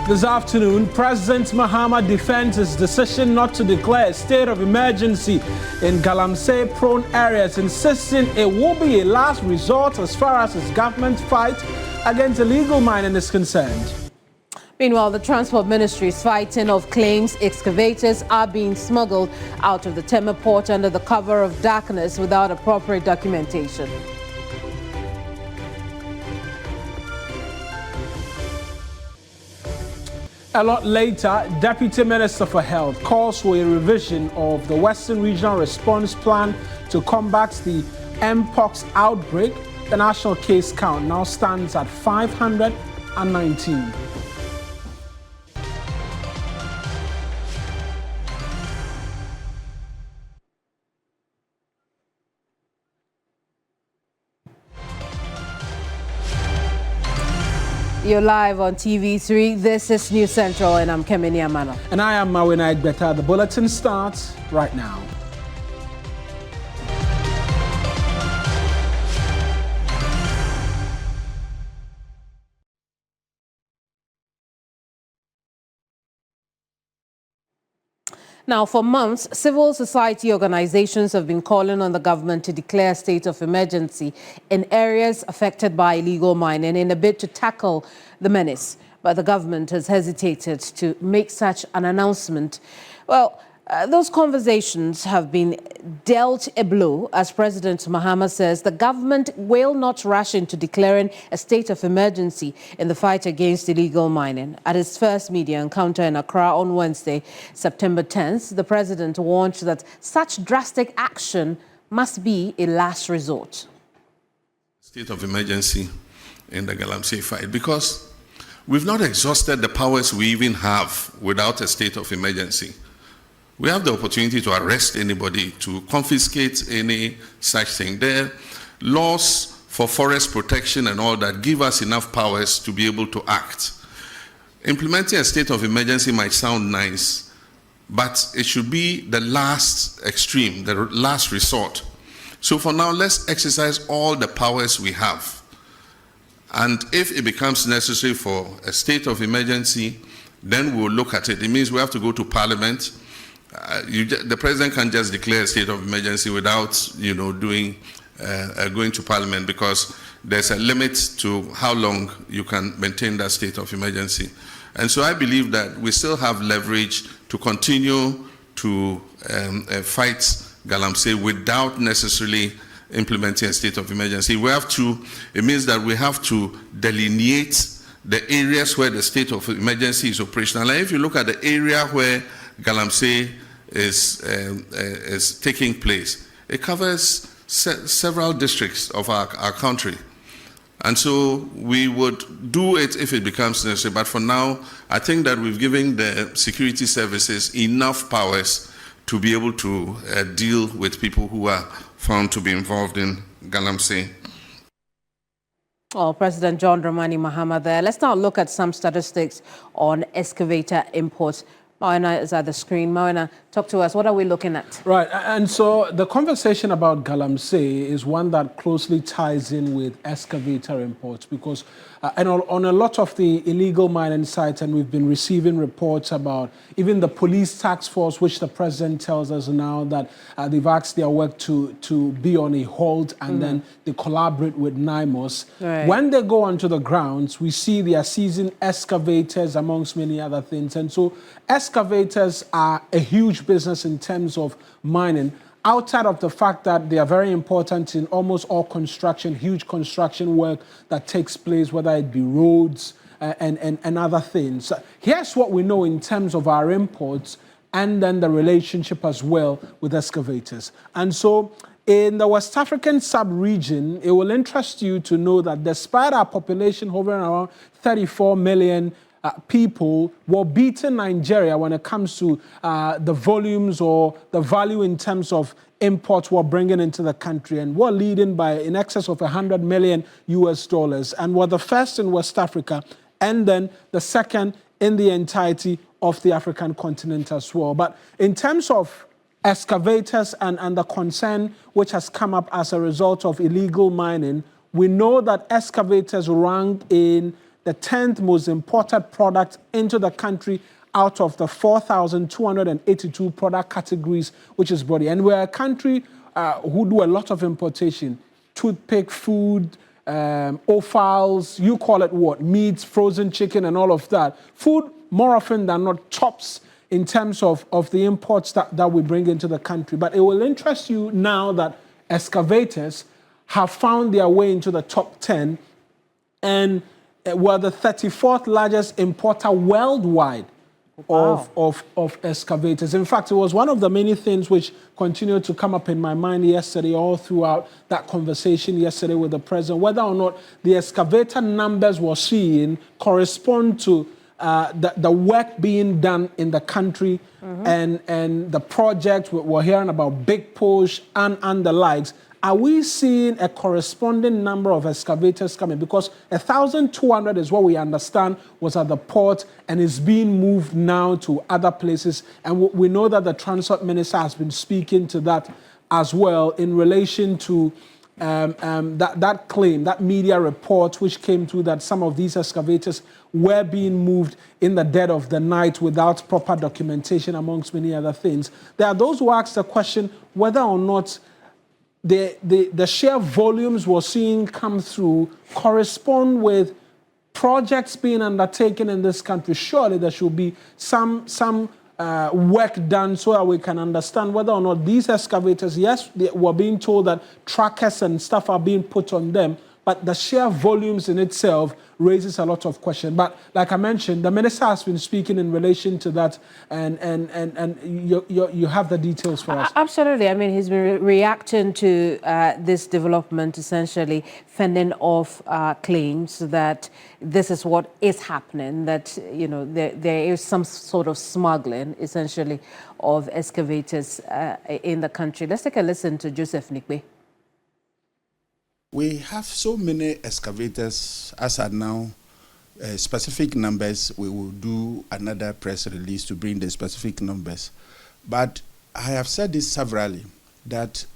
This afternoon, President Mahama defends his decision not to declare a state of emergency in Galamsey-prone areas, insisting it will be a last resort as far as his government's fight against illegal mining is concerned. Meanwhile, the Transport Ministry is fighting off claims excavators are being smuggled out of the Tema port under the cover of darkness without appropriate documentation. A lot later, Deputy Minister for Health calls for a revision of the Western Regional Response Plan to combat the Mpox outbreak. The national case count now stands at 519. You're live on TV3. This is News Central, and I'm Keminni Amanor. And I am Mawuena Egbeta. The bulletin starts right now. Now, for months, civil society organizations have been calling on the government to declare a state of emergency in areas affected by illegal mining in a bid to tackle the menace. But the government has hesitated to make such an announcement. Well, those conversations have been dealt a blow, as President Mahama says the government will not rush into declaring a state of emergency in the fight against illegal mining. At his first media encounter in Accra on Wednesday, September 10th, the president warned that such drastic action must be a last resort. State of emergency in the Galamsey fight, because we've not exhausted the powers we even have without a state of emergency. We have the opportunity to arrest anybody, to confiscate any such thing. There are laws for forest protection and all that give us enough powers to be able to act. Implementing a state of emergency might sound nice, but it should be the last extreme, the last resort. So for now, let's exercise all the powers we have. And if it becomes necessary for a state of emergency, then we'll look at it. It means we have to go to Parliament. The president can't just declare a state of emergency without, going to Parliament, because there's a limit to how long you can maintain that state of emergency. And so I believe that we still have leverage to continue to fight Galamsey without necessarily implementing a state of emergency. It means that we have to delineate the areas where the state of emergency is operational. And if you look at the area where Galamsey is taking place, it covers several districts of our country. And so we would do it if it becomes necessary. But for now, I think that we've given the security services enough powers to be able to deal with people who are found to be involved in Galamsey. Well, President John Dramani Mahama there. Let's now look at some statistics on excavator imports. Mawuena is at the screen. Mawuena, talk to us. What are we looking at? Right, and so the conversation about Galamsey is one that closely ties in with excavator imports, because and on a lot of the illegal mining sites, and we've been receiving reports about even the police task force, which the president tells us now that they've asked their work to be on a hold, and then they collaborate with NIMOS. Right. When they go onto the grounds, we see they are seizing excavators amongst many other things. And so excavators are a huge business in terms of mining, outside of the fact that they are very important in almost all construction, huge construction work that takes place, whether it be roads and other things. Here's what we know in terms of our imports, and then the relationship as well with excavators. And so in the West African sub-region, it will interest you to know that despite our population hovering around 34 million people, were beating Nigeria when it comes to the volumes or the value in terms of imports we're bringing into the country, and we're leading by in excess of $100 million US, and we're the first in West Africa, and then the second in the entirety of the African continent as well. But in terms of excavators and the concern which has come up as a result of illegal mining, we know that excavators rank in the 10th most imported product into the country out of the 4,282 product categories which is brought in. And we're a country who do a lot of importation, toothpick, food, offals, you call it what, meats, frozen chicken and all of that. Food, more often than not, tops in terms of the imports that we bring into the country. But it will interest you now that excavators have found their way into the top 10 and were the 34th largest importer worldwide of excavators. In fact, it was one of the many things which continued to come up in my mind yesterday, all throughout that conversation yesterday with the president, whether or not the excavator numbers we're seeing correspond to the work being done in the country and the projects we're hearing about, big push and the likes. Are we seeing a corresponding number of excavators coming? Because 1,200 is what we understand was at the port and is being moved now to other places. And we know that the Transport Minister has been speaking to that as well in relation to that claim, that media report which came through that some of these excavators were being moved in the dead of the night without proper documentation, amongst many other things. There are those who ask the question whether or not the sheer volumes we're seeing come through correspond with projects being undertaken in this country. Surely there should be some work done so that we can understand whether or not these excavators, yes, we're being told that trackers and stuff are being put on them, but the sheer volumes in itself raises a lot of questions. But like I mentioned, the minister has been speaking in relation to that, and you have the details for us. Absolutely. I mean, he's been reacting to this development, essentially fending off claims that this is what is happening, that, you know, there is some sort of smuggling, essentially, of excavators in the country. Let's take a listen to Joseph Nikbe. We have so many excavators as at now, specific numbers. We will do another press release to bring the specific numbers. But I have said this severally, that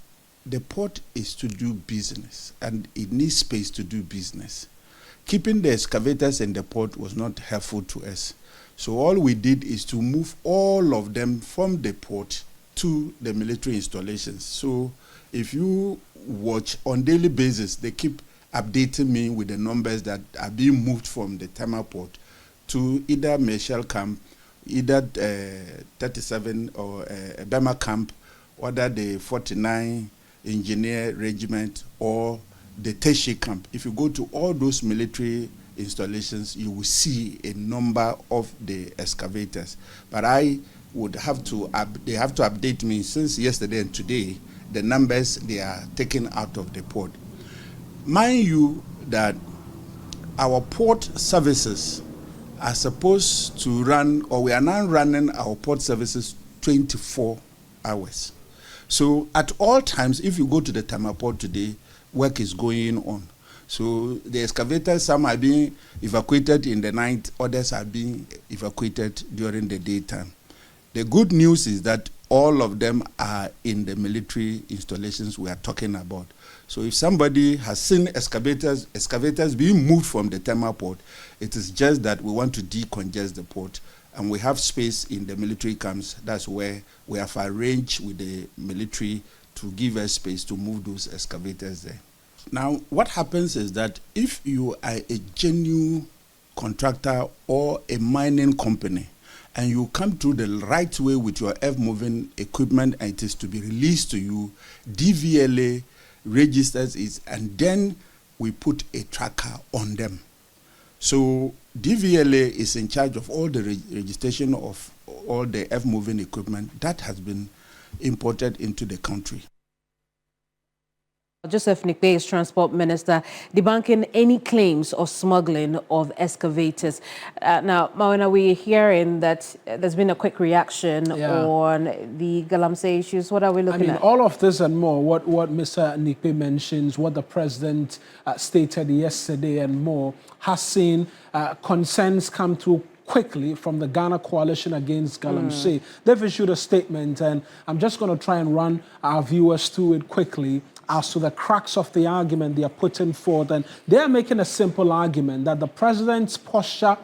the port is to do business and it needs space to do business. Keeping the excavators in the port was not helpful to us. So all we did is to move all of them from the port to the military installations. So if you watch on daily basis, they keep updating me with the numbers that are being moved from the Tema port to either Marshall camp, either 37 or Bema camp, or the 49 engineer regiment or the Teshi camp. If you go to all those military installations, you will see a number of the excavators. But I would have to, they have to update me since yesterday and today, the numbers they are taken out of the port. Mind you that our port services are supposed to run, or we are now running our port services 24 hours. So at all times, if you go to the Tama port today, work is going on. So the excavators, some are being evacuated in the night, others are being evacuated during the daytime. The good news is that all of them are in the military installations we are talking about. So if somebody has seen excavators being moved from the Tema port, it is just that we want to decongest the port, and we have space in the military camps. That's where we have arranged with the military to give us space to move those excavators there. Now, what happens is that if you are a genuine contractor or a mining company, and you come through the right way with your earth-moving equipment and it is to be released to you, DVLA registers it, and then we put a tracker on them. So DVLA is in charge of all the registration of all the earth-moving equipment that has been imported into the country. Joseph Nikbe is Transport Minister, debunking any claims of smuggling of excavators. Now, Mawuena, we're hearing that there's been a quick reaction on the Galamsey issues. What are we looking at? All of this and more, what Mr. Nikbe mentions, what the President stated yesterday and more, has seen concerns come through quickly from the Ghana Coalition Against Galamsey. They've issued a statement, and I'm just going to try and run our viewers through it quickly as to the crux of the argument they are putting forth. And they are making a simple argument that the president's posture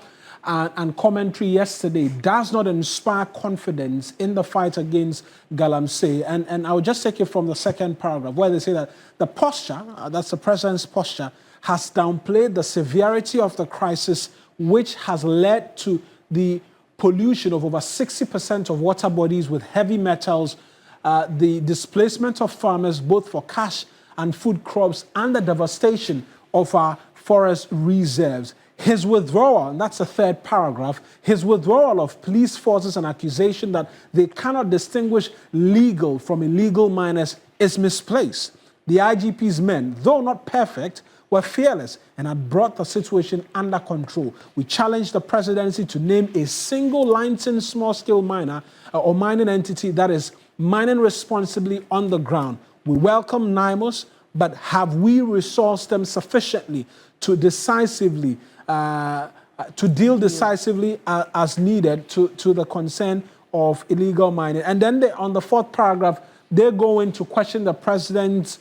and commentary yesterday does not inspire confidence in the fight against Galamsey. And I'll just take it from the second paragraph, where they say that the posture, that's the president's posture, has downplayed the severity of the crisis, which has led to the pollution of over 60% of water bodies with heavy metals, the displacement of farmers both for cash and food crops, and the devastation of our forest reserves. His withdrawal, and that's the third paragraph, his withdrawal of police forces and accusation that they cannot distinguish legal from illegal miners is misplaced. The IGP's men, though not perfect, were fearless and had brought the situation under control. We challenged the presidency to name a single licensed small-scale miner or mining entity that is mining responsibly on the ground. We welcome NIMOS, but have we resourced them sufficiently to decisively deal decisively as needed to the concern of illegal mining? And then on the fourth paragraph, they go in to question the president's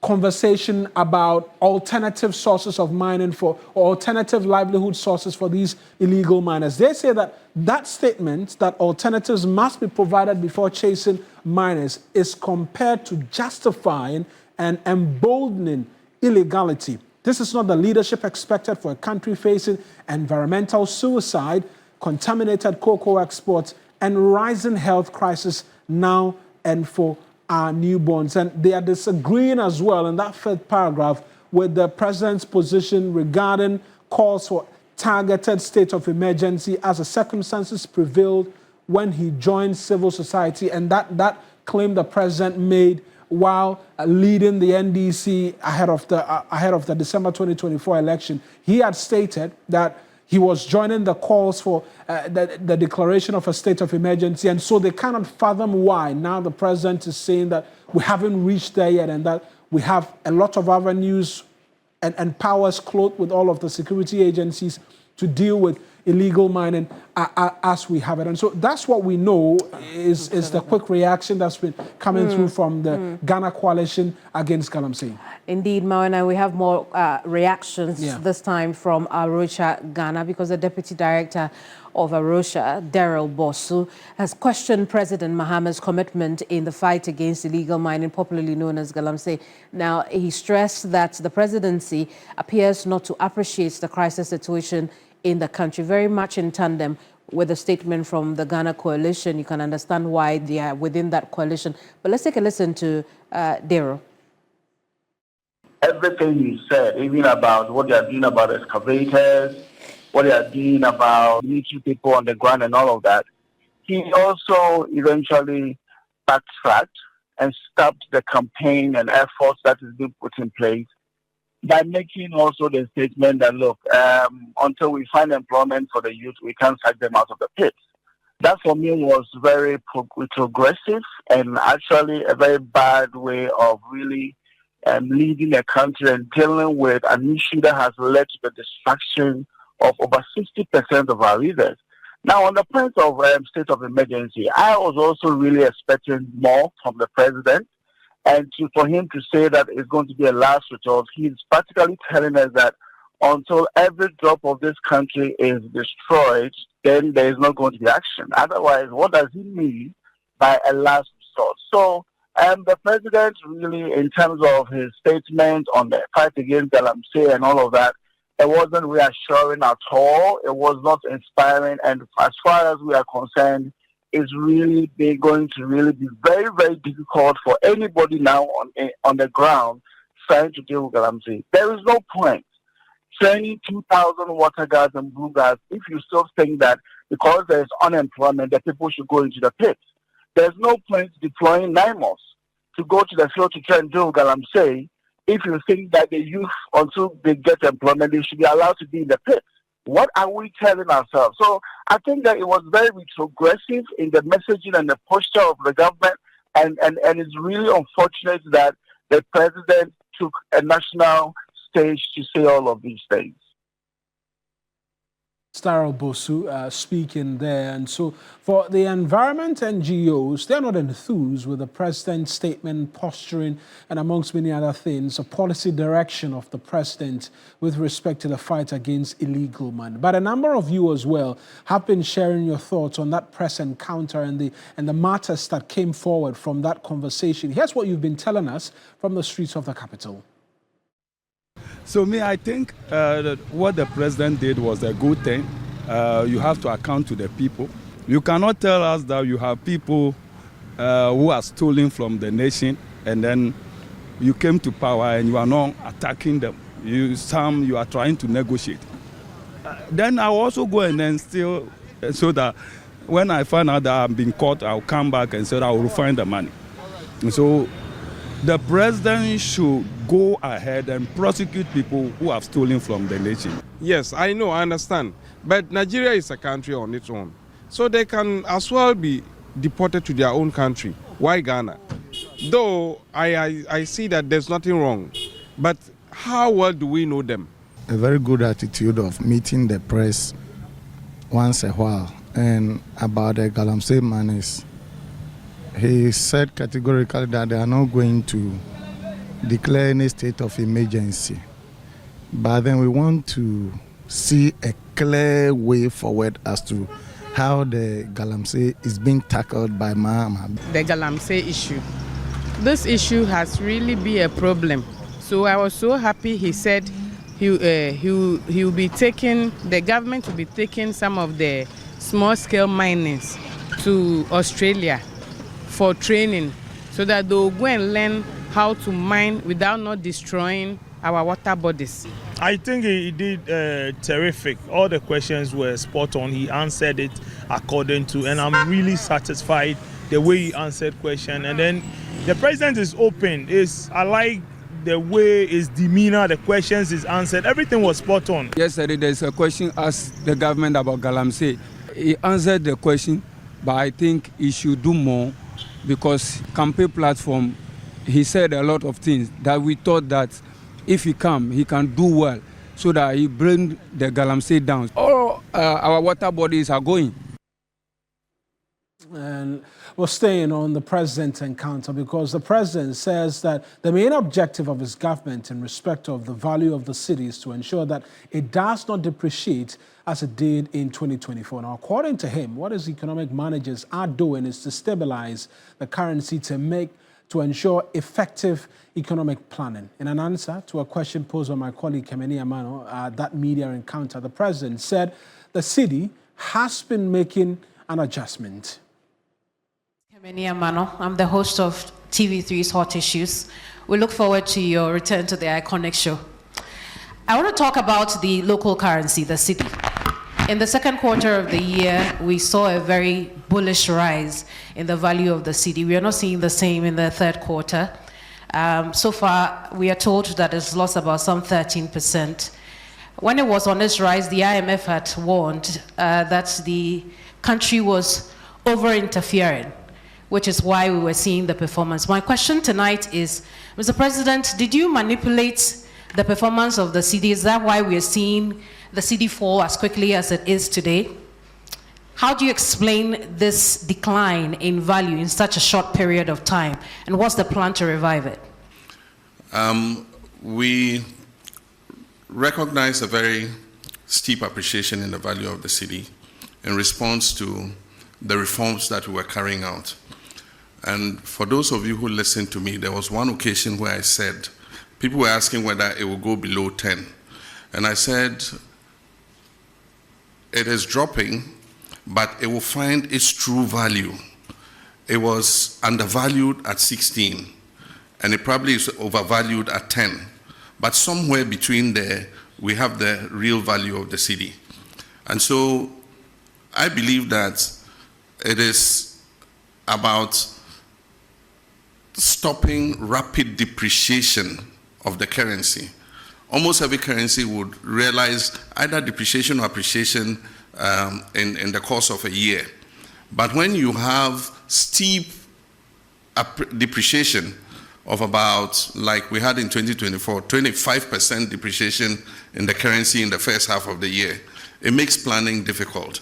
conversation about alternative sources of mining or alternative livelihood sources for these illegal miners. They say that that statement, that alternatives must be provided before chasing miners, is compared to justifying and emboldening illegality. This is not the leadership expected for a country facing environmental suicide, contaminated cocoa exports, and rising health crisis now and for our newborns. And they are disagreeing as well in that fifth paragraph with the president's position regarding calls for targeted state of emergency as the circumstances prevailed when he joined civil society, and that claim the president made while leading the NDC ahead of the December 2024 election. He had stated that he was joining the calls for the declaration of a state of emergency, and so they cannot fathom why now the president is saying that we haven't reached there yet and that we have a lot of avenues and powers clothed with all of the security agencies to deal with illegal mining as we have it. And so that's what we know is the quick reaction that's been coming through from the Ghana Coalition Against Galamsey. Indeed, Mawuena, we have more reactions this time from Arusha, Ghana, because the Deputy Director of Arusha, Daryl Bosu, has questioned President Mahama's commitment in the fight against illegal mining, popularly known as Galamsey. Now, he stressed that the presidency appears not to appreciate the crisis situation in the country, very much in tandem with a statement from the Ghana Coalition. You can understand why they are within that coalition. But let's take a listen to Daryl. Everything he said, even about what they are doing about excavators, what they are doing about military people on the ground and all of that, he also eventually backtracked and stopped the campaign and efforts that is being put in place by making also the statement that, look, until we find employment for the youth, we can't sack them out of the pits. That for me was very progressive and actually a very bad way of really leading a country and dealing with an issue that has led to the destruction of over 60% of our rivers. Now, on the point of state of emergency, I was also really expecting more from the president. And for him to say that it's going to be a last resort, he's practically telling us that until every drop of this country is destroyed, then there is not going to be action. Otherwise, what does he mean by a last resort? So, the president really, in terms of his statement on the fight against Galamsey and all of that, it wasn't reassuring at all. It was not inspiring. And as far as we are concerned, it's really going to really be very, very difficult for anybody now on the ground trying to deal with Galamsey. There is no point training 2,000 water guards and blue guards if you still think that because there is unemployment that people should go into the pits. There's no point deploying NIMOS to go to the field to try and deal with Galamsey if you think that the youth, until they get employment, they should be allowed to be in the pits. What are we telling ourselves? So I think that it was very retrogressive in the messaging and the posture of the government, and it's really unfortunate that the president took a national stage to say all of these things. Starel Bosu speaking there. And so for the environment NGOs, they're not enthused with the president's statement, posturing, and amongst many other things, a policy direction of the president with respect to the fight against illegal mining. But a number of you as well have been sharing your thoughts on that press encounter and the matters that came forward from that conversation. Here's what you've been telling us from the streets of the capital. So I think that what the president did was a good thing. You have to account to the people. You cannot tell us that you have people who are stealing from the nation and then you came to power and you are not attacking them. You are trying to negotiate. Then I'll also go and then steal so that when I find out that I'm being caught, I'll come back and say that I will find the money. And so the president should go ahead and prosecute people who have stolen from the nation. Yes, I know, I understand. But Nigeria is a country on its own. So they can as well be deported to their own country. Why Ghana? Though I see that there's nothing wrong. But how well do we know them? A very good attitude of meeting the press once a while. And about the Galamsey monies, he said categorically that they are not going to declare any state of emergency. But then we want to see a clear way forward as to how the Galamsey is being tackled by Mahama. The Galamsey issue. This issue has really been a problem. So I was so happy he said he will be taking, the government will be taking some of the small-scale minings to Australia for training so that they will go and learn how to mine without not destroying our water bodies. I think he did terrific. All the questions were spot on. He answered it according to, and I'm really satisfied the way he answered question. And then the president is open. I like the way his demeanor, the questions is answered. Everything was spot on. Yesterday there's a question asked the government about Galamsey. He answered the question, but I think he should do more because campaign platform, he said a lot of things that we thought that if he can do well so that he bring the Galamsey down. All our water bodies are going. And we're staying on the president's encounter because the president says that the main objective of his government in respect of the value of the city is to ensure that it does not depreciate as it did in 2024. Now, according to him, what his economic managers are doing is to stabilize the currency to ensure effective economic planning. In an answer to a question posed by my colleague Keminni Amanor at that media encounter, the president said the city has been making an adjustment. Keminni Amanor, I'm the host of TV3's Hot Issues. We look forward to your return to the iconic show. I want to talk about the local currency, the cedi. In the second quarter of the year, we saw a very bullish rise in the value of the cedi. We are not seeing the same in the third quarter. So far, we are told that it's lost about some 13%. When it was on its rise, the IMF had warned that the country was over-interfering, which is why we were seeing the performance. My question tonight is, Mr. President, did you manipulate the performance of the cedi? Is that why we are seeing the cedi fall as quickly as it is today? How do you explain this decline in value in such a short period of time? And what's the plan to revive it? We recognize a very steep appreciation in the value of the cedi in response to the reforms that we were carrying out. And for those of you who listened to me, there was one occasion where I said, people were asking whether it will go below 10. And I said, it is dropping, but it will find its true value. It was undervalued at 16, and it probably is overvalued at 10. But somewhere between there, we have the real value of the cedi. And so I believe that it is about stopping rapid depreciation of the currency. Almost every currency would realize either depreciation or appreciation in the course of a year. But when you have steep depreciation of about, like we had in 2024, 25% depreciation in the currency in the first half of the year, it makes planning difficult.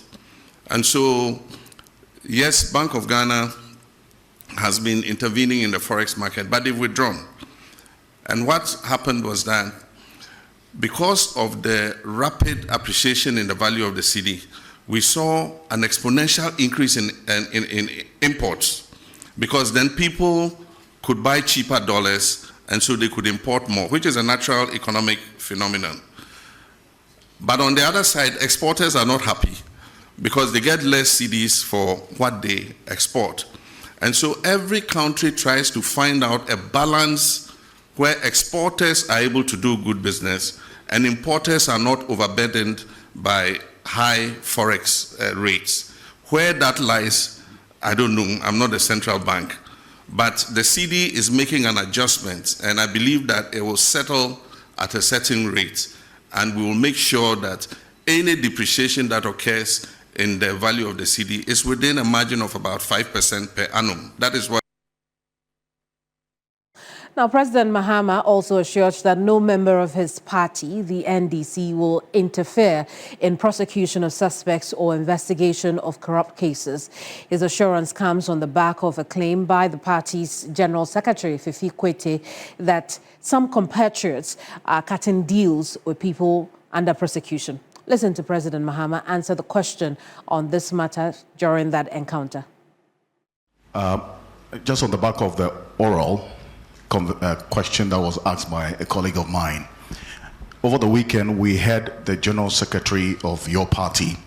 And so, yes, Bank of Ghana has been intervening in the forex market, but they've withdrawn. And what happened was that because of the rapid appreciation in the value of the cedi, we saw an exponential increase in imports, because then people could buy cheaper dollars and so they could import more, which is a natural economic phenomenon. But on the other side, exporters are not happy because they get less cedis for what they export. And so every country tries to find out a balance where exporters are able to do good business and importers are not overburdened by high forex rates. Where that lies, I don't know. I'm not the central bank. But the cedi is making an adjustment, and I believe that it will settle at a certain rate, and we will make sure that any depreciation that occurs in the value of the cedi is within a margin of about 5% per annum. That is what. Now, President Mahama also assured that no member of his party, the NDC, will interfere in prosecution of suspects or investigation of corrupt cases. His assurance comes on the back of a claim by the party's General Secretary, Fifi Kwete, that some compatriots are cutting deals with people under prosecution. Listen to President Mahama answer the question on this matter during that encounter. Just on the back of the oral question that was asked by a colleague of mine. Over the weekend, we had the General Secretary of your party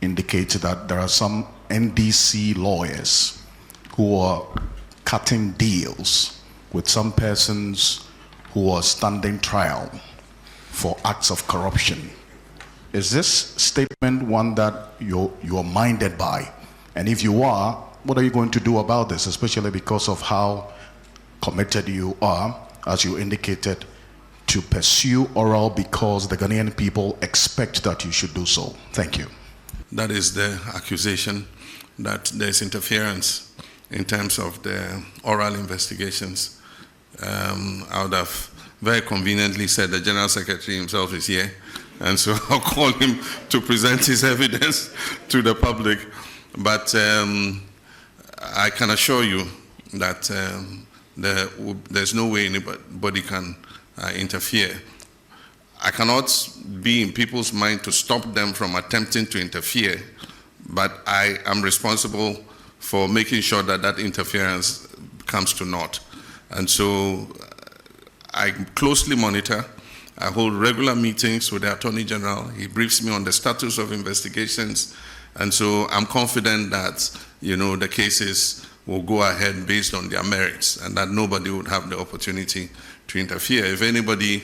indicate that there are some NDC lawyers who are cutting deals with some persons who are standing trial for acts of corruption. Is this statement one that you're minded by? And if you are, what are you going to do about this, especially because of how committed you are, as you indicated, to pursue oral because the Ghanaian people expect that you should do so? Thank you. That is the accusation, that there's interference in terms of the oral investigations. I would have very conveniently said the General Secretary himself is here, and so I'll call him to present his evidence to the public. But I can assure you that there's no way anybody can interfere. I cannot be in people's mind to stop them from attempting to interfere, but I am responsible for making sure that that interference comes to naught. And so I closely monitor. I hold regular meetings with the Attorney General. He briefs me on the status of investigations. And so I'm confident that, the cases will go ahead based on their merits and that nobody would have the opportunity to interfere. If anybody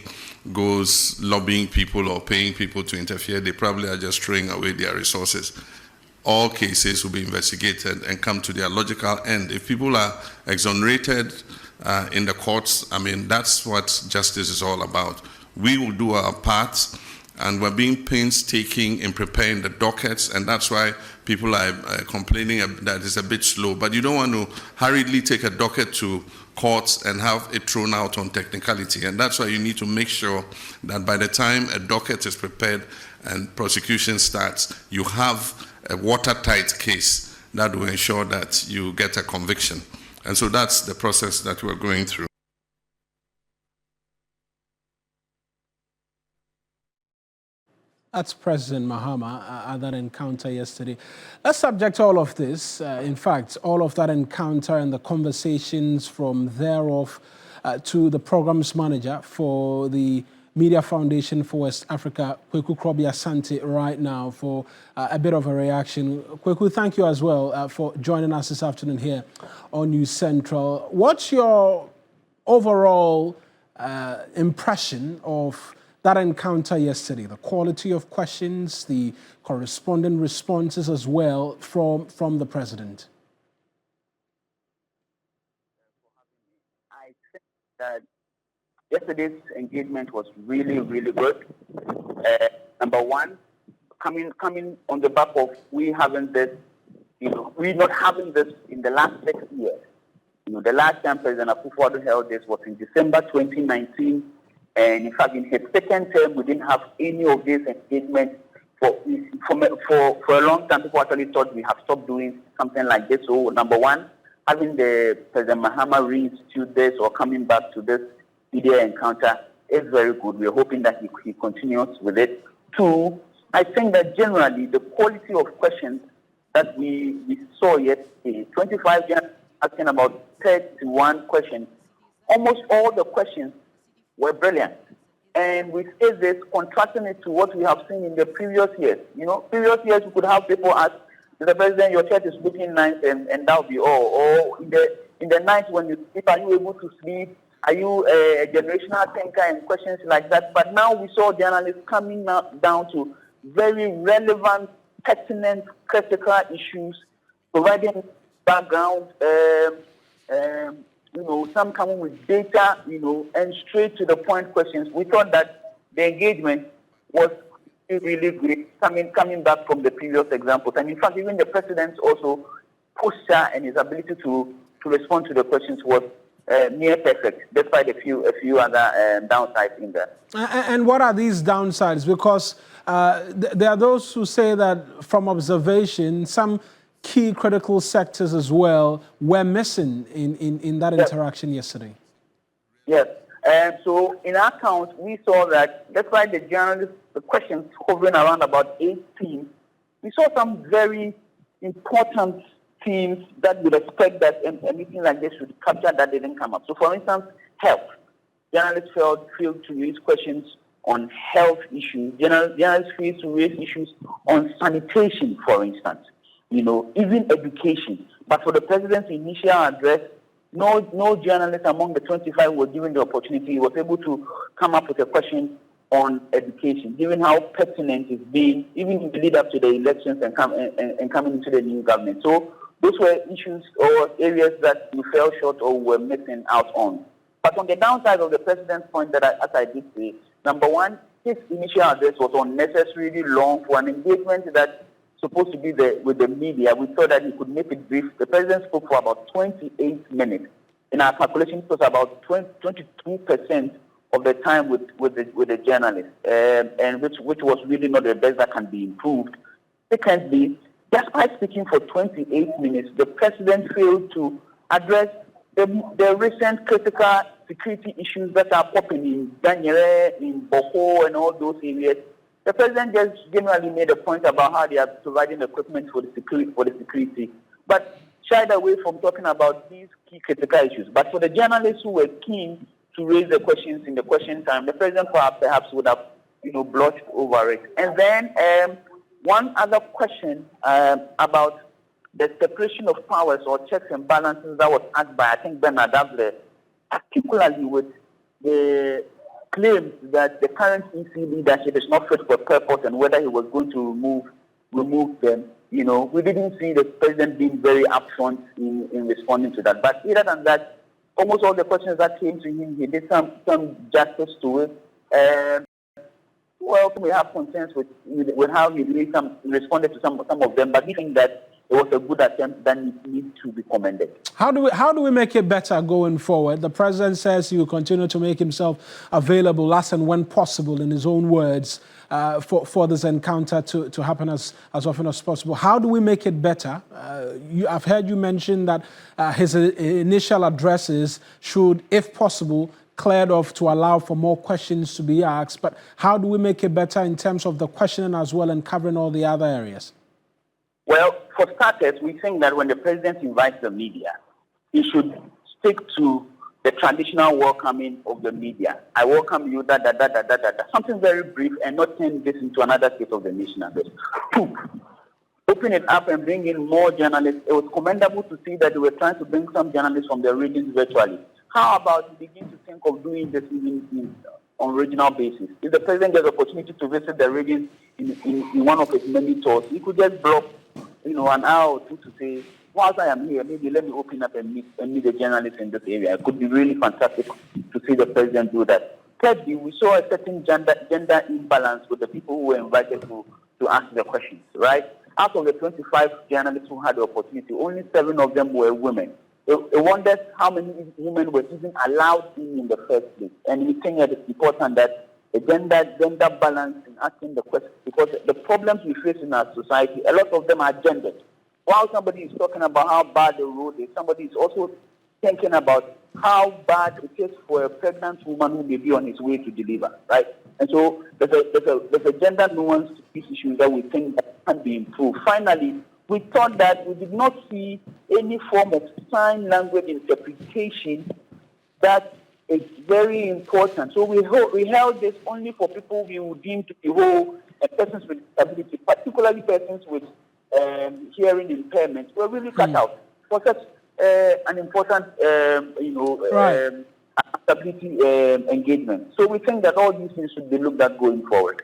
goes lobbying people or paying people to interfere, they probably are just throwing away their resources. All cases will be investigated and come to their logical end. If people are exonerated in the courts, that's what justice is all about. We will do our part, and we're being painstaking in preparing the dockets, and that's why people are complaining that it's a bit slow. But you don't want to hurriedly take a docket to courts and have it thrown out on technicality. And that's why you need to make sure that by the time a docket is prepared and prosecution starts, you have a watertight case that will ensure that you get a conviction. And so that's the process that we're going through. That's President Mahama at that encounter yesterday. Let's subject all of this, in fact, all of that encounter and the conversations from thereof to the programs manager for the Media Foundation for West Africa, Kweku Krobi Asante, right now for a bit of a reaction. Kweku, thank you as well for joining us this afternoon here on News Central. What's your overall impression of that encounter yesterday, the quality of questions, the corresponding responses as well from the president? I think that yesterday's engagement was really, really good. Number one, coming on the back of we having this, we not having this in the last 6 years. The last time President Akufo-Addo held this was in December 2019. And in fact, in his second term, we didn't have any of these engagements for a long time, people actually thought we have stopped doing something like this. So, number one, having the President Mahama reinstitute this or coming back to this media encounter is very good. We're hoping that he continues with it. Two, I think that generally the quality of questions that we saw yesterday, 25 journalists asking about 31 questions, almost all the questions were brilliant. And we say this, contrasting it to what we have seen in the previous years. Previous years we could have people ask, Mr. President, your church is looking nice, and that will be all. Or in the night when you sleep, are you able to sleep? Are you a generational thinker and questions like that? But now we saw journalists coming down to very relevant, pertinent, critical issues, providing background, some coming with data, and straight to the point questions. We thought that the engagement was really great, coming back from the previous examples. And in fact, even the president's also posture and his ability to respond to the questions was near perfect, despite a few other downsides in there. And what are these downsides? Because there are those who say that from observation, some key critical sectors as well were missing in that interaction yesterday. Yes. So in our count, we saw that despite the questions hovering around about 8 themes, we saw some very important themes that would expect that anything like this should capture that didn't come up. So for instance, health. Journalists failed to raise questions on health issues. Journalists failed to raise issues on sanitation, for instance. Even education. But for the president's initial address, no journalist among the 25 was given the opportunity. He was able to come up with a question on education, given how pertinent it's been, even in the lead up to the elections and coming into the new government. So those were issues or areas that we fell short or were missing out on. But on the downside of the president's point, as I did say, number one, his initial address was unnecessarily long for an engagement that supposed to be with the media. We thought that he could make it brief. The president spoke for about 28 minutes. In our calculation, it was about 22% of the time with the journalists, and which was really not the best that can be improved. Secondly, despite speaking for 28 minutes, the president failed to address the recent critical security issues that are popping in Daniel, in Boko, and all those areas. The president just generally made a point about how they are providing equipment for the security, but shied away from talking about these key critical issues. But for the journalists who were keen to raise the questions in the question time, the president perhaps would have, blushed over it. And then one other question about the separation of powers or checks and balances that was asked by, I think, Bernard Abler, particularly with the claims that the current EC leadership is not fit for purpose and whether he was going to remove them. We didn't see the president being very upfront in responding to that. But other than that, almost all the questions that came to him, he did some justice to it. Well, we have concerns with how he responded to some of them, but we think that it was a good attempt that needs to be commended. How do we make it better going forward? The president says he will continue to make himself available as and when possible, in his own words, for this encounter to happen as often as possible. How do we make it better? I've heard you mention that his initial addresses should, if possible, cleared off to allow for more questions to be asked. But how do we make it better in terms of the questioning as well and covering all the other areas? Well, for starters, we think that when the president invites the media, he should stick to the traditional welcoming of the media. I welcome you, something very brief, and not turn this into another state of the nation. Two, open it up and bring in more journalists. It was commendable to see that they were trying to bring some journalists from the regions virtually. How about we begin to think of doing this on regional basis? If the president gets the opportunity to visit the region in one of his many tours, he could just block an hour or two to say, whilst I am here, maybe let me open up and meet the journalists in this area. It could be really fantastic to see the president do that. Thirdly, we saw a certain gender imbalance with the people who were invited to ask the questions, right? Out of the 25 journalists who had the opportunity, only 7 of them were women. It wonders how many women were even allowed in the first place. And we think that it's important that a gender balance in asking the question, because the problems we face in our society, a lot of them are gendered. While somebody is talking about how bad the road is, somebody is also thinking about how bad it is for a pregnant woman who may be on his way to deliver, right? And so there's a gender nuance to these issues that we think that can be improved. Finally, we thought that we did not see any form of sign language interpretation that is very important. So we held this only for people we would deem to be whole and persons with disability, particularly persons with hearing impairments, were really cut out for such an important, accountability engagement. So we think that all these things should be looked at going forward.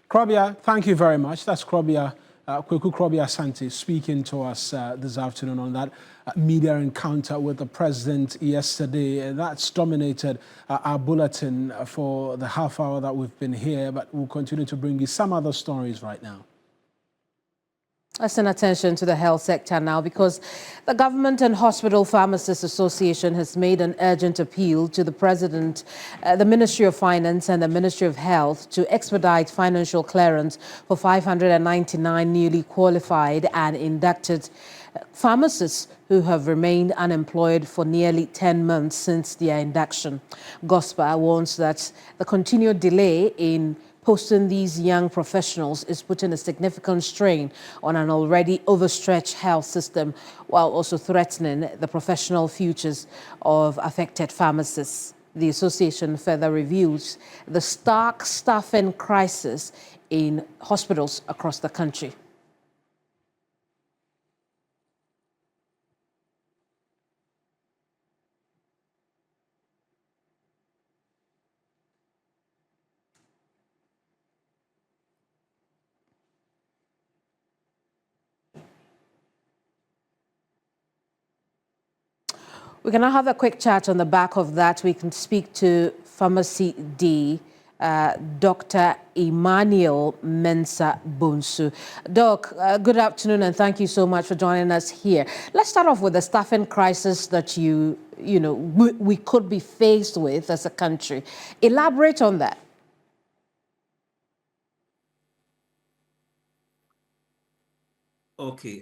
Krobia, thank you very much. That's Krobia, Kweku Krobia Santi speaking to us this afternoon on that media encounter with the president yesterday. That's dominated our bulletin for the half hour that we've been here, but we'll continue to bring you some other stories right now. Let's turn attention to the health sector now, because the Government and Hospital Pharmacists Association has made an urgent appeal to the President, the Ministry of Finance and the Ministry of Health to expedite financial clearance for 599 newly qualified and inducted pharmacists who have remained unemployed for nearly 10 months since their induction. GOSPA warns that the continued delay in posting these young professionals is putting a significant strain on an already overstretched health system, while also threatening the professional futures of affected pharmacists. The association further reviews the stark staffing crisis in hospitals across the country. We can now have a quick chat on the back of that. We can speak to Pharmacy D, Dr. Emmanuel Mensah Bonsu. Doc, good afternoon and thank you so much for joining us here. Let's start off with the staffing crisis that we could be faced with as a country. Elaborate on that. Okay,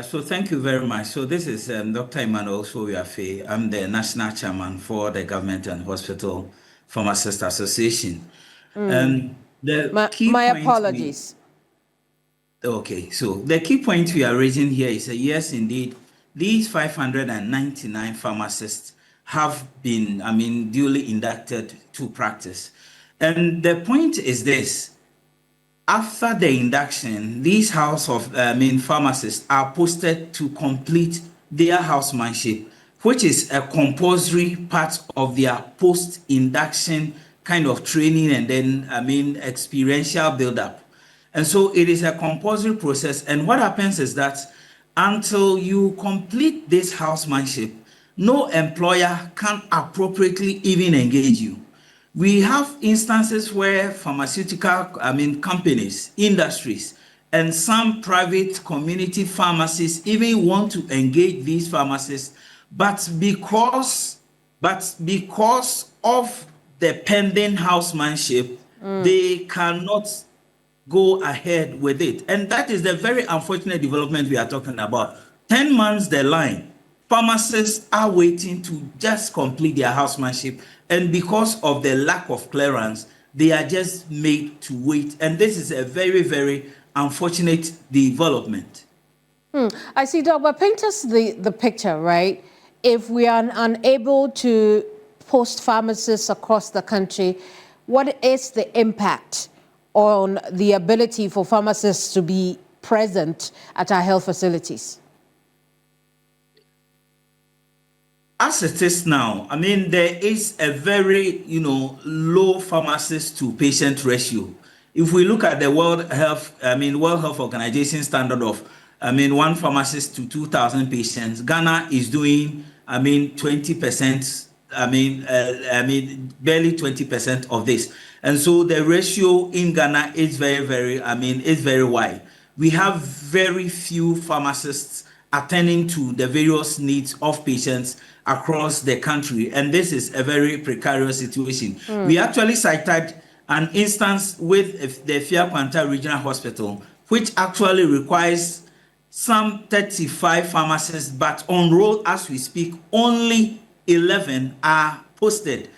so thank you very much. So this is Dr. Emmanuel Sowiafe. I'm the National Chairman for the Government and Hospital Pharmacists Association. My apologies. Okay, so the key point we are raising here is yes, indeed, these 599 pharmacists have been, duly inducted to practice. And the point is this. After the induction, these pharmacists are posted to complete their housemanship, which is a compulsory part of their post-induction kind of training and then, experiential build-up. And so it is a compulsory process. And what happens is that until you complete this housemanship, no employer can appropriately even engage you. We have instances where pharmaceutical, companies, industries, and some private community pharmacies even want to engage these pharmacists, but because of the pending housemanship, they cannot go ahead with it. And that is the very unfortunate development we are talking about. 10 months the line, pharmacists are waiting to just complete their housemanship, and because of the lack of clearance, they are just made to wait. And this is a very, very unfortunate development. I see, Doc, but paint us the picture, right? If we are unable to post pharmacists across the country, what is the impact on the ability for pharmacists to be present at our health facilities? As it is now, there is a very, low pharmacist to patient ratio. If we look at the World Health Organization standard of, one pharmacist to 2,000 patients, Ghana is doing, 20%, barely 20% of this. And so the ratio in Ghana is very wide. We have very few pharmacists attending to the various needs of patients across the country, and this is a very precarious situation. We actually cited an instance with the Fiakwanta Regional Hospital, which actually requires some 35 pharmacists, but on roll as we speak, only 11 are posted.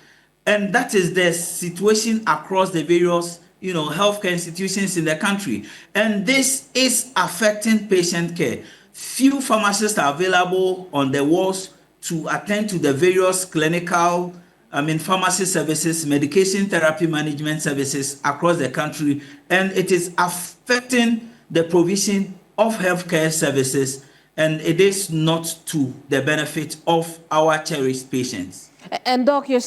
And that is the situation across the various, healthcare institutions in the country. And this is affecting patient care. Few pharmacists are available on the wards to attend to the various clinical, pharmacy services, medication therapy management services across the country. And it is affecting the provision of healthcare services, and it is not to the benefit of our cherished patients. And Doc, you're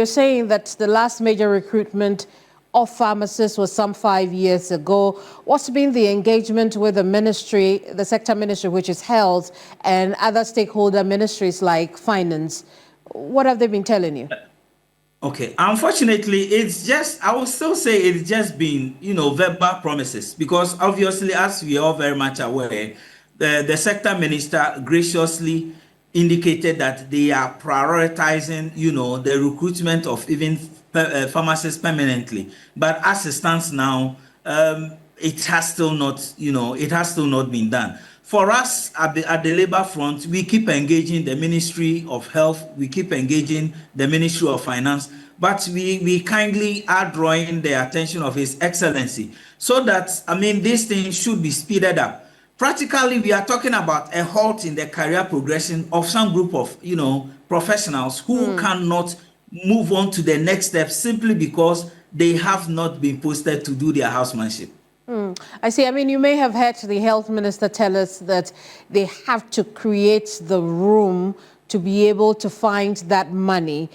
saying that the last major recruitment of pharmacists was some 5 years ago. What's been the engagement with the ministry, the sector ministry, which is health, and other stakeholder ministries like finance? What have they been telling you? Okay, unfortunately, I will still say it's just been, verbal promises, because obviously, as we are all very much aware, the sector minister graciously indicated that they are prioritizing, the recruitment of even pharmacists permanently. But as it stands now, it has still not been done. For us at the labor front, we keep engaging the Ministry of Health, we keep engaging the Ministry of Finance, but we kindly are drawing the attention of His Excellency so that, this thing should be speeded up. Practically, we are talking about a halt in the career progression of some group of, professionals who cannot move on to the next step simply because they have not been posted to do their housemanship. I see. You may have heard the health minister tell us that they have to create the room to be able to find that money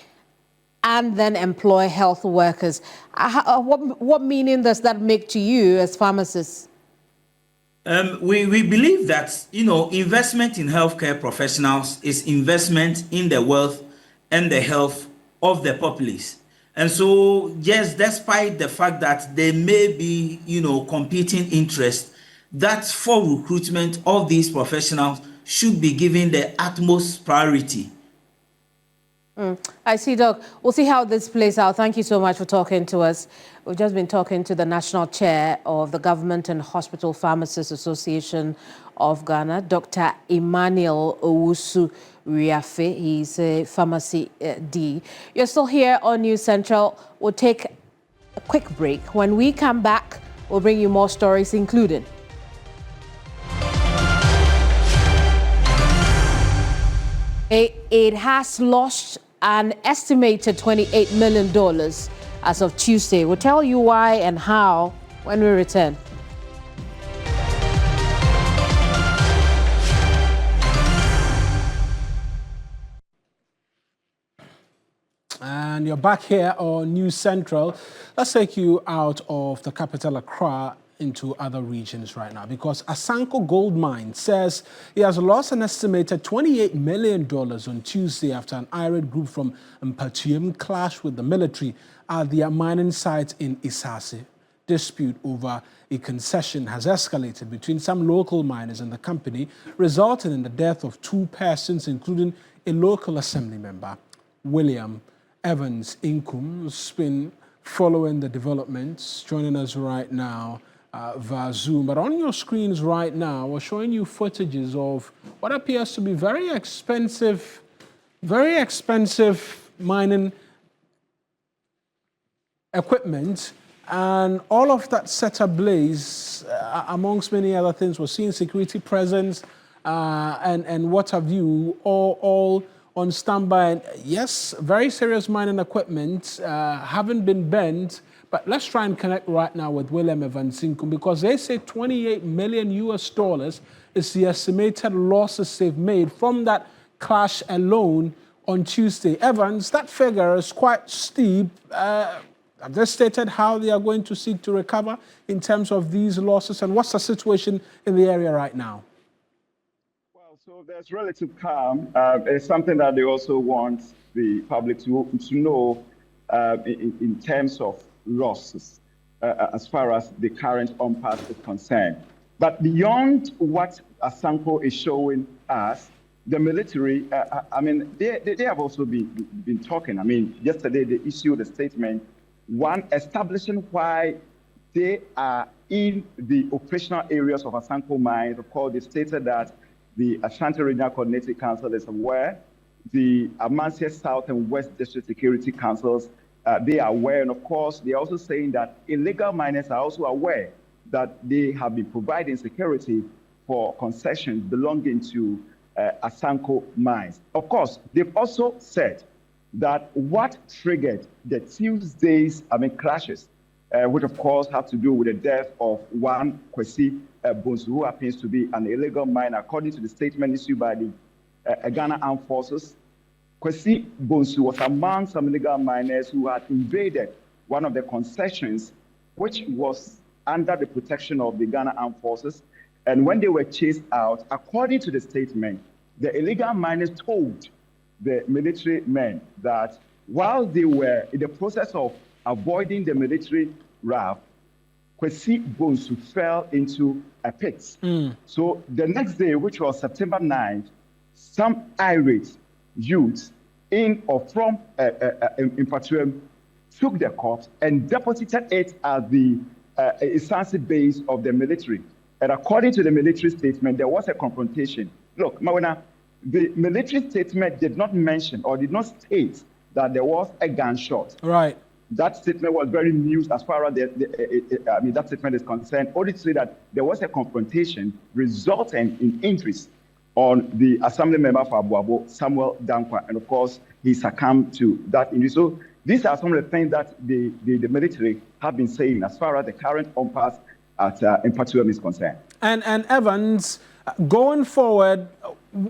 and then employ health workers. What meaning does that make to you as pharmacists? We believe that, investment in healthcare professionals is investment in the wealth and the health of the populace. And so, yes, despite the fact that there may be, competing interests, that for recruitment of these professionals should be given the utmost priority. I see, Doc. We'll see how this plays out. Thank you so much for talking to us. We've just been talking to the National Chair of the Government and Hospital Pharmacists Association of Ghana, Dr. Emmanuel Owusu-Riafe. He's a pharmacy D. You're still here on News Central. We'll take a quick break. When we come back, we'll bring you more stories, including it has lost an estimated $28 million as of Tuesday. We'll tell you why and how when we return. And you're back here on News Central. Let's take you out of the capital, Accra, into other regions right now, because Asanko Gold Mine says he has lost an estimated $28 million on Tuesday after an irate group from Mpatuem clashed with the military at their mining site in Isase. Dispute over a concession has escalated between some local miners and the company, resulting in the death of 2 persons, including a local assembly member. William Evans Inkum has been following the developments, joining us right now via Zoom. But on your screens right now, we're showing you footages of what appears to be very expensive mining equipment, and all of that set ablaze, amongst many other things. We're seeing security presence and what have you, all on standby. And yes, very serious mining equipment haven't been burned. But let's try and connect right now with William Evans Inkum, because they say $28 million is the estimated losses they've made from that clash alone on Tuesday. Evans, that figure is quite steep. Have they stated how they are going to seek to recover in terms of these losses, and what's the situation in the area right now? Well, so there's relative calm. It's something that they also want the public to know in terms of losses as far as the current impasse is concerned. But beyond what Asanko is showing us, the military, they have also been talking. Yesterday they issued a statement One, establishing why they are in the operational areas of Asanko mine. Of course, they stated that the Ashanti Regional Coordinating Council is aware. The Amansia South and West District Security Councils, they are aware. And of course, they're also saying that illegal miners are also aware that they have been providing security for concessions belonging to Asanko mines. Of course, they've also said that what triggered the Tuesday's clashes, which of course have to do with the death of one Kwesi Bonsu, who happens to be an illegal miner, according to the statement issued by the Ghana Armed Forces. Kwesi Bonsu was among some illegal miners who had invaded one of the concessions, which was under the protection of the Ghana Armed Forces. And when they were chased out, according to the statement, the illegal miners told the military men that while they were in the process of avoiding the military raft, Kwesi Bonsu fell into a pit. So the next day, which was September 9th, some irate youths in or from Impatuem took the corpse and deposited it at the Isansi base of the military. And according to the military statement, there was a confrontation. Look, Mawuena, the military statement did not mention or did not state that there was a gunshot. Right. That statement was very news as far as that statement is concerned. Only to say that there was a confrontation resulting in injuries on the assembly member for Abuabo, Samuel Dankwa, and of course, he succumbed to that injury. So these are some of the things that the military have been saying as far as the current impasse at Impatuem is concerned. And Evans, going forward,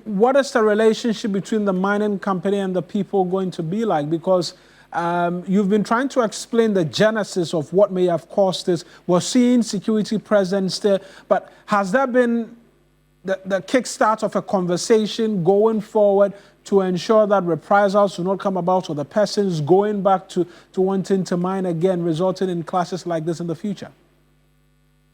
what is the relationship between the mining company and the people going to be like? Because you've been trying to explain the genesis of what may have caused this. We're seeing security presence there, but has there been the kickstart of a conversation going forward to ensure that reprisals do not come about, or the persons going back to wanting to mine again, resulting in clashes like this in the future?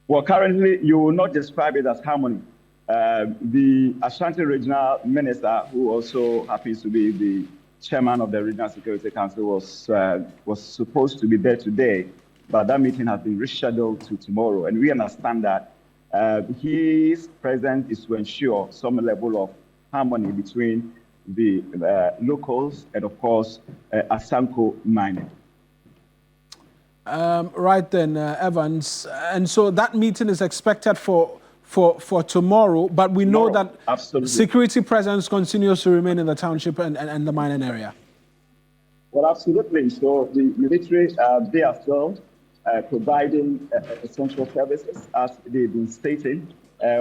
Well, currently, you will not describe it as harmony. The Ashanti Regional Minister, who also happens to be the chairman of the Regional Security Council, was supposed to be there today, but that meeting has been rescheduled to tomorrow. And we understand that his presence is to ensure some level of harmony between the locals and, of course, Asanko mining. Right then, Evans. And so that meeting is expected for tomorrow, but we know that security presence continues to remain in the township and the mining area. Well, absolutely. So the military, they are still providing essential services, as they've been stating,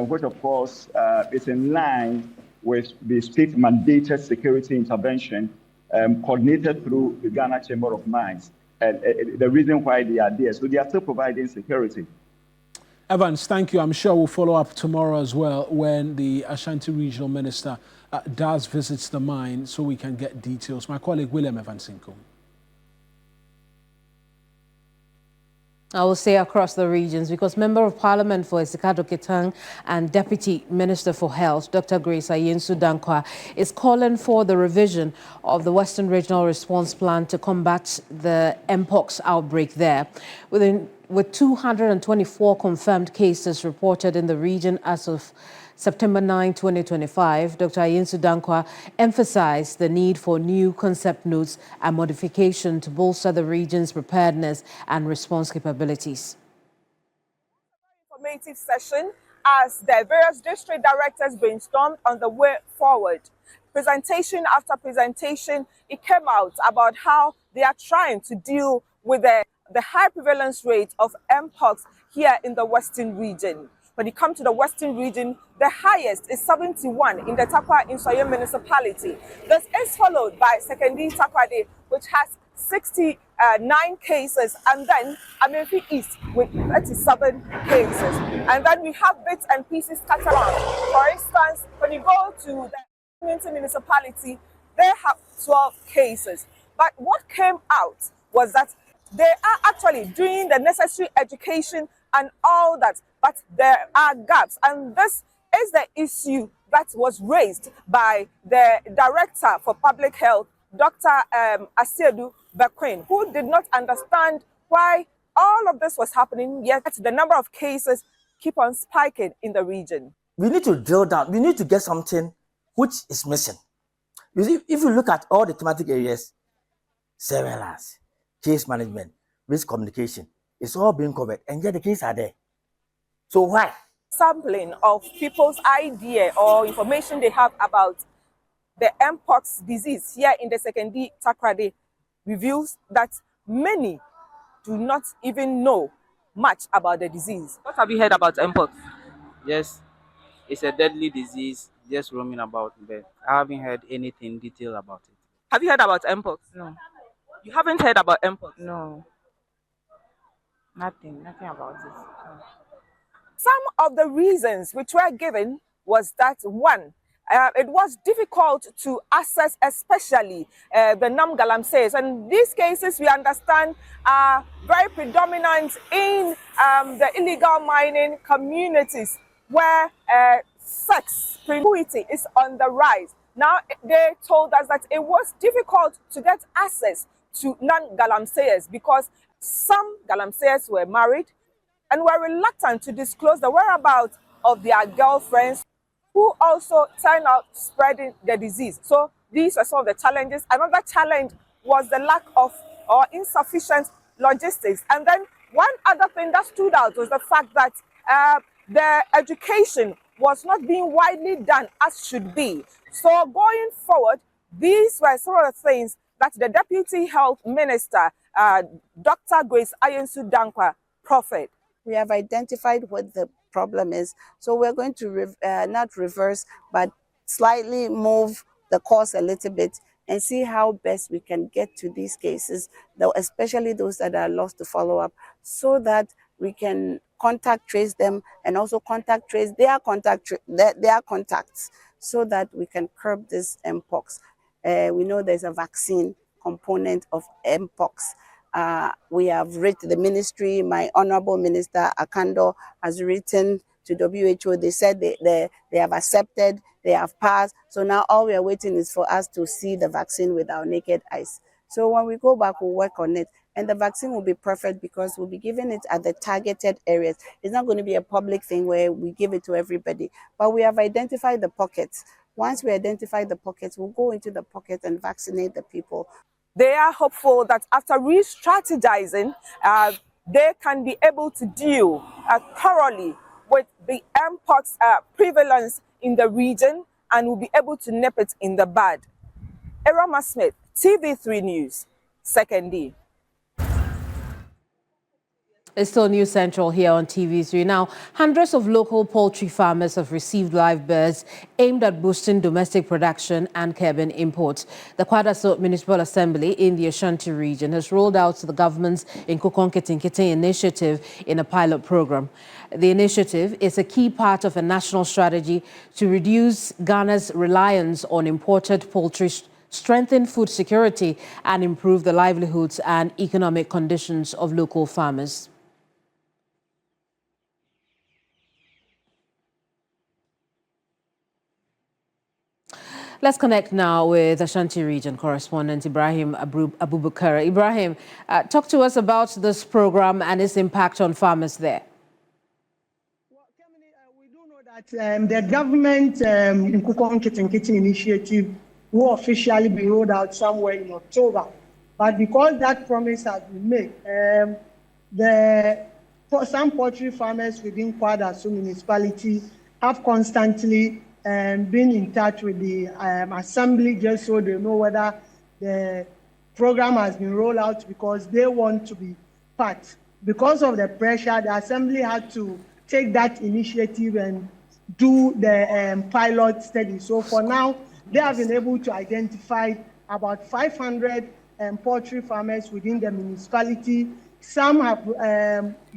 which of course is in line with the state-mandated security intervention coordinated through the Ghana Chamber of Mines. And the reason why they are there. So they are still providing security. Evans, thank you. I'm sure we'll follow up tomorrow as well when the Ashanti Regional Minister does visit the mine so we can get details. My colleague William Evansinko. I will say across the regions, because Member of Parliament for Esikado Ketang and Deputy Minister for Health, Dr. Grace Ayensu Dankwa, is calling for the revision of the Western Regional Response Plan to combat the Mpox outbreak there. With 224 confirmed cases reported in the region as of September 9, 2025, Dr. Ayensu Dankwa emphasized the need for new concept notes and modification to bolster the region's preparedness and response capabilities. Informative session as the various district directors brainstormed on the way forward. Presentation after presentation, it came out about how they are trying to deal with the high prevalence rate of Mpox here in the Western region. When it comes to the Western region, the highest is 71 in the Takwa Insoye municipality. This is followed by Sekendi Takwade, which has 69 cases, and then Amenfi East with 37 cases. And then we have bits and pieces scattered around. For instance, when you go to the municipality, they have 12 cases. But what came out was that they are actually doing the necessary education and all that, but there are gaps. And this is the issue that was raised by the Director for Public Health, Dr. Asiedu Bequin, who did not understand why all of this was happening, yet the number of cases keep on spiking in the region. We need to drill down. We need to get something which is missing. You see, if you look at all the thematic areas, surveillance, case management, risk communication, it's all being covered, and yet the cases are there. So why? Sampling of people's idea or information they have about the Mpox disease here in the Sekondi Takoradi reveals that many do not even know much about the disease. What have you heard about Mpox? Yes, it's a deadly disease just roaming about, but I haven't heard anything detailed about it. Have you heard about Mpox? No. You haven't heard about Mpox? No. Nothing about it. No. Some of the reasons which were given was that one, it was difficult to access, especially the non-galamseys. And these cases, we understand, are very predominant in the illegal mining communities where sex promiscuity is on the rise. Now, they told us that it was difficult to get access to non-galamseyers because some galamseyers were married and were reluctant to disclose the whereabouts of their girlfriends, who also turned out spreading the disease. So these are some of the challenges. Another challenge was the lack of or insufficient logistics. And then one other thing that stood out was the fact that the education was not being widely done as should be. So going forward, these were some of the things that the Deputy Health Minister, Dr. Grace Ayensu Dankwa, proffered. We have identified what the problem is. So we're going to not reverse, but slightly move the course a little bit and see how best we can get to these cases, though, especially those that are lost to follow up, so that we can contact trace them and also contact trace their contacts, so that we can curb this Mpox. We know there's a vaccine component of Mpox. We have written the ministry, my honorable minister Akando has written to WHO. They said they have accepted, they have passed. So now all we are waiting is for us to see the vaccine with our naked eyes. So when we go back, we'll work on it. And the vaccine will be perfect because we'll be giving it at the targeted areas. It's not going to be a public thing where we give it to everybody, but we have identified the pockets. Once we identify the pockets, we'll go into the pockets and vaccinate the people. They are hopeful that after re-strategizing, they can be able to deal thoroughly with the Mpox prevalence in the region and will be able to nip it in the bud. Erama Smith, TV3 News, Sekondi. It's still News Central here on TV3. Now, hundreds of local poultry farmers have received live birds aimed at boosting domestic production and curbing imports. The Kwadaso Municipal Assembly in the Ashanti region has rolled out the government's Nkukonketenkete initiative in a pilot program. The initiative is a key part of a national strategy to reduce Ghana's reliance on imported poultry, strengthen food security, and improve the livelihoods and economic conditions of local farmers. Let's connect now with Ashanti Region correspondent Ibrahim Abubakar. Ibrahim, talk to us about this program and its impact on farmers there. Well, Keminni, we do know that the government Nkukonketenkete initiative will officially be rolled out somewhere in October. But because that promise has been made, some poultry farmers within Kwadaso municipality have constantly been in touch with the assembly just so they know whether the program has been rolled out, because they want to be part. Because of the pressure, the assembly had to take that initiative and do the pilot study. So for now, they have been able to identify about 500 poultry farmers within the municipality. Some have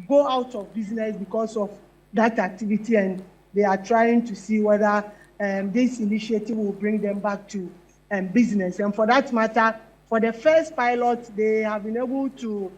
go out of business because of that activity, and they are trying to see whether this initiative will bring them back to business. And for that matter, for the first pilot, they have been able to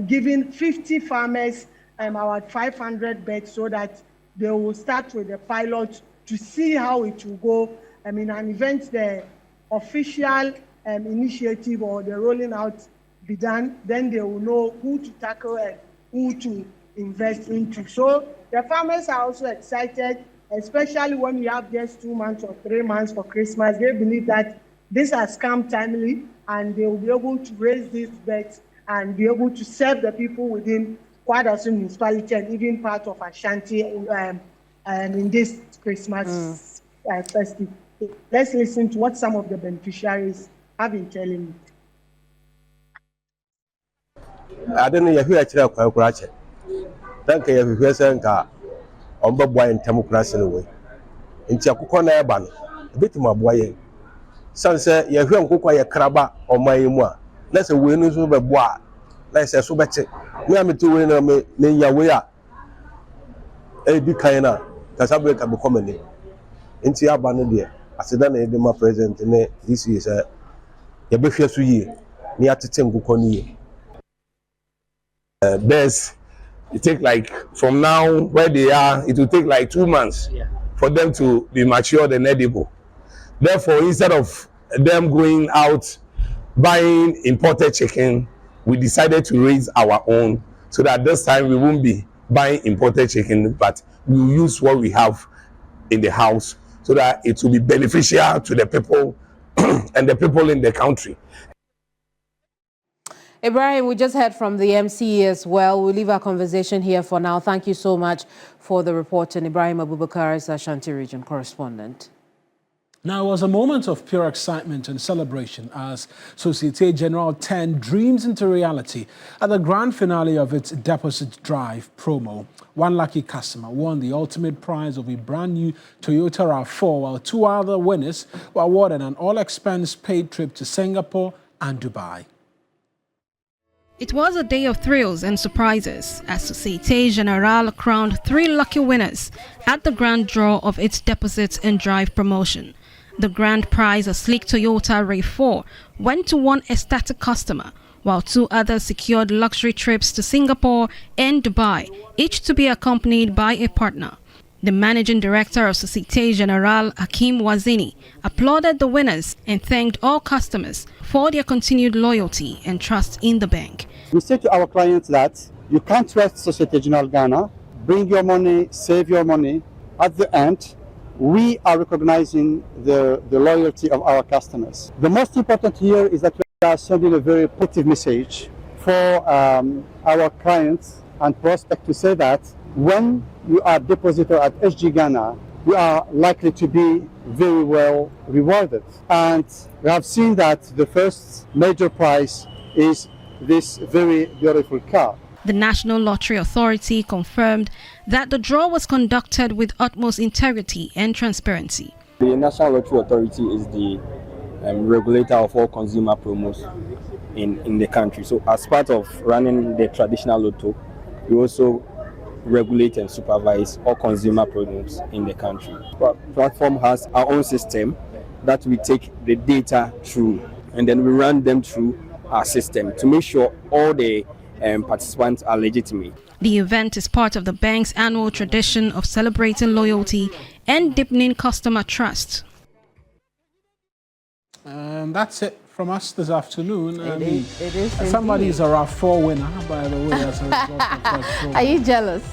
give 50 farmers about 500 beds so that they will start with the pilot to see how it will go. And event the official initiative or the rolling out be done, then they will know who to tackle and who to invest into. So the farmers are also excited, especially when we have just 2 months or 3 months for Christmas. They believe that this has come timely and they will be able to raise these bets and be able to serve the people within Kwadaso municipality and even part of Ashanti in this Christmas festive. Let's listen to what some of the beneficiaries have been telling me. I don't know if you actually have a crash. Thank you if you say that on the boy in Tamucras anyway. In Tiakukona ban, a bit more boy. Sunset, you hear Uncle a crabba or my moi. Let's a win over bois. Let's say so better. We are to win a me ya way up. A big kind because I break a comedy. In Tiabana dear, I said, I'm my present in this year, sir. You be here to ye, near to Timbuconi. Best, it take like from now where they are, it will take like 2 months for them to be matured and edible. Therefore, instead of them going out buying imported chicken, we decided to raise our own so that this time we won't be buying imported chicken, but we will use what we have in the house so that it will be beneficial to the people and the people in the country. Ibrahim, we just heard from the MCE as well. We'll leave our conversation here for now. Thank you so much for the report. And Ibrahim Abubakar is Ashanti Region correspondent. Now, it was a moment of pure excitement and celebration as Societe Generale turned dreams into reality at the grand finale of its Deposit Drive promo. One lucky customer won the ultimate prize of a brand new Toyota RAV4, while 2 other winners were awarded an all-expense paid trip to Singapore and Dubai. It was a day of thrills and surprises as Societe Generale crowned 3 lucky winners at the grand draw of its Deposits and Drive promotion. The grand prize, a sleek Toyota RAV4, went to one ecstatic customer, while 2 others secured luxury trips to Singapore and Dubai, each to be accompanied by a partner. The managing director of Societe Generale, Hakim Wazini, applauded the winners and thanked all customers for their continued loyalty and trust in the bank. We say to our clients that you can't trust Societe Generale Ghana. Bring your money, save your money. At the end, we are recognizing the loyalty of our customers. The most important here is that we are sending a very positive message for our clients and prospects to say that when you are a depositor at SG Ghana, you are likely to be very well rewarded. And we have seen that the first major prize is this very beautiful car. The National Lottery Authority confirmed that the draw was conducted with utmost integrity and transparency. The National Lottery Authority is the regulator of all consumer promos in the country. So as part of running the traditional lotto, we also regulate and supervise all consumer promos in the country. Our platform has our own system that we take the data through, and then we run them through our system to make sure all the participants are legitimate. The event is part of the bank's annual tradition of celebrating loyalty and deepening customer trust. And that's it from us this afternoon. It is somebody's a RAV4 winner, by the way, as a result of that. Are you jealous?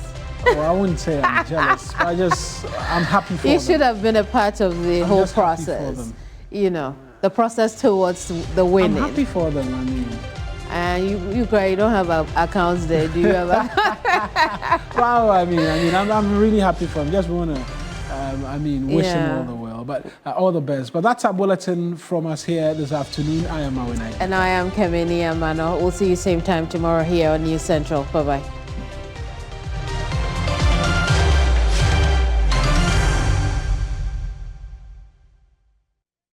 Oh, I wouldn't say I'm jealous. I'm happy for them. You should have been a part of the whole process. You know, the process towards the winning. I'm happy for them, I mean. And you don't have accounts there, do you have? Well, I mean, I'm really happy for them. Just want to, wish them all the well, but all the best. But that's our bulletin from us here this afternoon. I am Mawuena. And I am Keminni Amanor. We'll see you same time tomorrow here on News Central. Bye-bye.